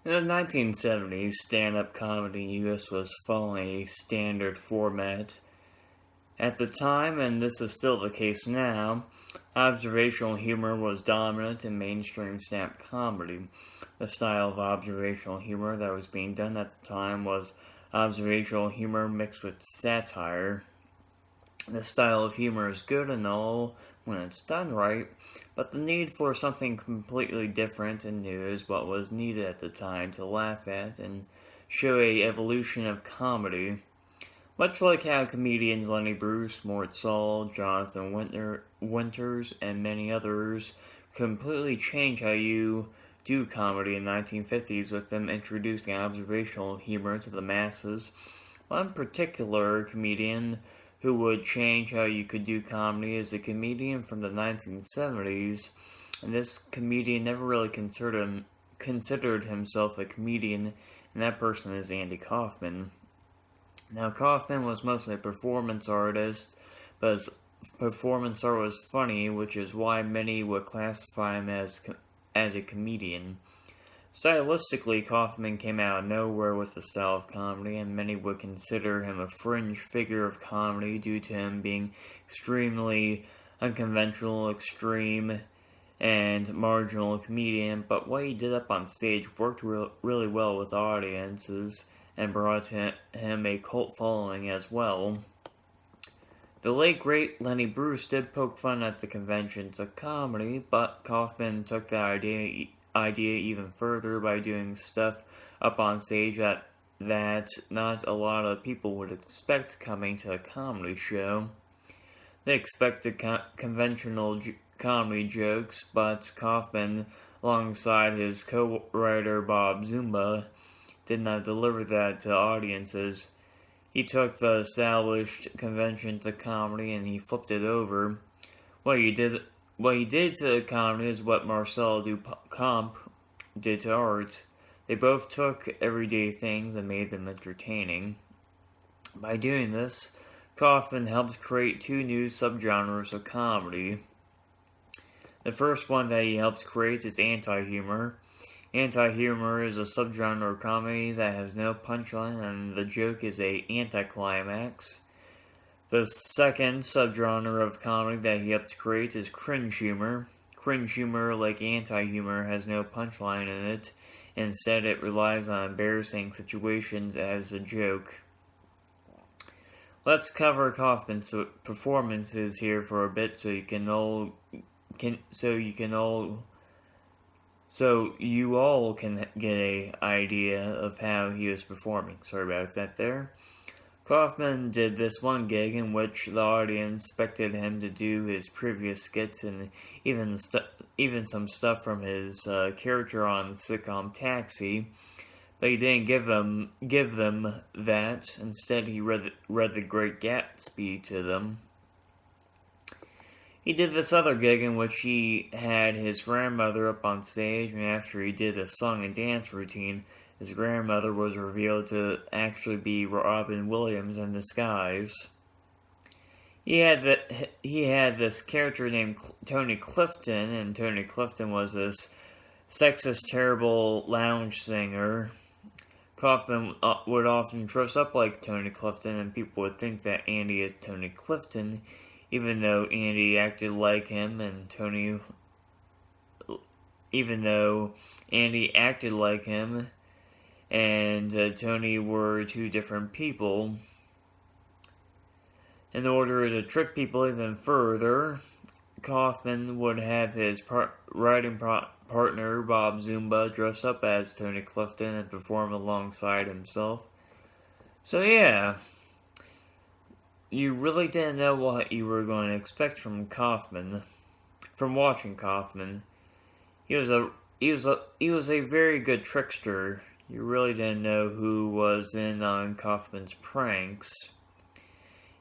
In the 1970s, stand-up comedy in the US was following a standard format. At the time, and this is still the case now, observational humor was dominant in mainstream stand-up comedy. The style of observational humor that was being done at the time was observational humor mixed with satire. This style of humor is good and all when it's done right, but the need for something completely different and new is what was needed at the time to laugh at and show a evolution of comedy. Much like how comedians Lenny Bruce, Mort Saul, Jonathan Winters, and many others completely changed how you do comedy in the 1950s with them introducing observational humor to the masses. One particular comedian who would change how you could do comedy is a comedian from the 1970s, and this comedian never really considered himself a comedian, and that person is Andy Kaufman. Now, Kaufman was mostly a performance artist, but his performance art was funny, which is why many would classify him as a comedian. Stylistically, Kaufman came out of nowhere with the style of comedy, and many would consider him a fringe figure of comedy due to him being extremely unconventional, extreme, and marginal comedian. But what he did up on stage worked really well with audiences and brought him a cult following as well. The late great Lenny Bruce did poke fun at the conventions of comedy, but Kaufman took that idea even further by doing stuff up on stage that not a lot of people would expect coming to a comedy show. They expected conventional comedy jokes, but Kaufman, alongside his co-writer Bob Zumba, did not deliver that to audiences. He took the established conventions of comedy and he flipped it over. What he did to comedy is what Marcel Duchamp did to art. They both took everyday things and made them entertaining. By doing this, Kaufman helped create two new subgenres of comedy. The first one that he helped create is anti-humor. Anti-humor is a subgenre of comedy that has no punchline and the joke is an anticlimax. The second subgenre of comedy that he helped create is cringe humor. Cringe humor, like anti-humor, has no punchline in it. Instead, it relies on embarrassing situations as a joke. Let's cover Kaufman's performances here for a bit so you all can get an idea of how he was performing. Sorry about that there. Kaufman did this one gig in which the audience expected him to do his previous skits and even some stuff from his character on the sitcom Taxi, but he didn't give them that. Instead, he read The Great Gatsby to them. He did this other gig in which he had his grandmother up on stage, and after he did a song and dance routine, his grandmother was revealed to actually be Robin Williams in disguise. He had this character named Tony Clifton, and Tony Clifton was this sexist, terrible lounge singer. Kaufman would often dress up like Tony Clifton, and people would think that Andy is Tony Clifton, even though Andy acted like him, and Tony were two different people. In order to trick people even further, Kaufman would have his writing partner Bob Zumba dress up as Tony Clifton and perform alongside himself. So yeah, you really didn't know what you were going to expect from Kaufman, from watching Kaufman. He was a very good trickster. You really didn't know who was in on Kaufman's pranks.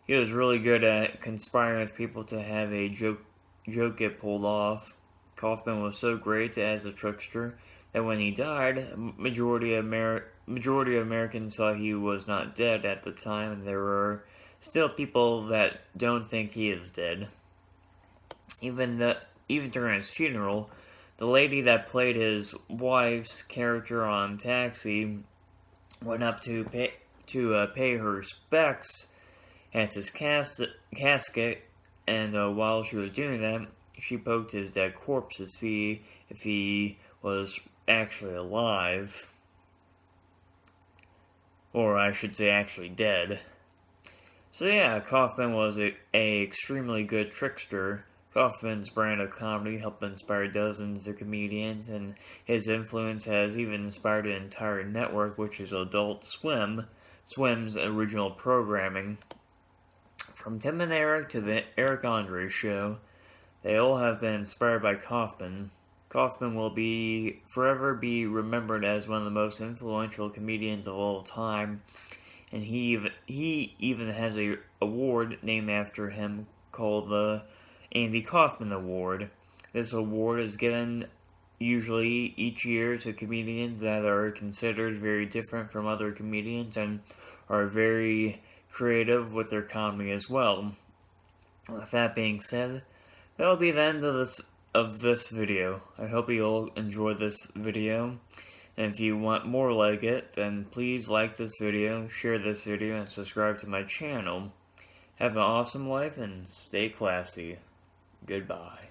He was really good at conspiring with people to have a joke get pulled off. Kaufman was so great as a trickster that when he died, majority of Americans thought he was not dead at the time, and there were still people that don't think he is dead. Even during his funeral, The lady that played his wife's character on Taxi went up to pay her respects at his casket, and while she was doing that, she poked his dead corpse to see if he was actually alive. Or I should say actually dead. So yeah, Kaufman was a extremely good trickster. Kaufman's brand of comedy helped inspire dozens of comedians, and his influence has even inspired an entire network, which is Adult Swim's original programming. From Tim and Eric to the Eric Andre Show, they all have been inspired by Kaufman. Kaufman will forever be remembered as one of the most influential comedians of all time, and he even has a award named after him called the Andy Kaufman Award. This award is given usually each year to comedians that are considered very different from other comedians and are very creative with their comedy as well. With that being said, that'll be the end of this video. I hope you all enjoyed this video. And if you want more like it, then please like this video, share this video, and subscribe to my channel. Have an awesome life and stay classy. Goodbye.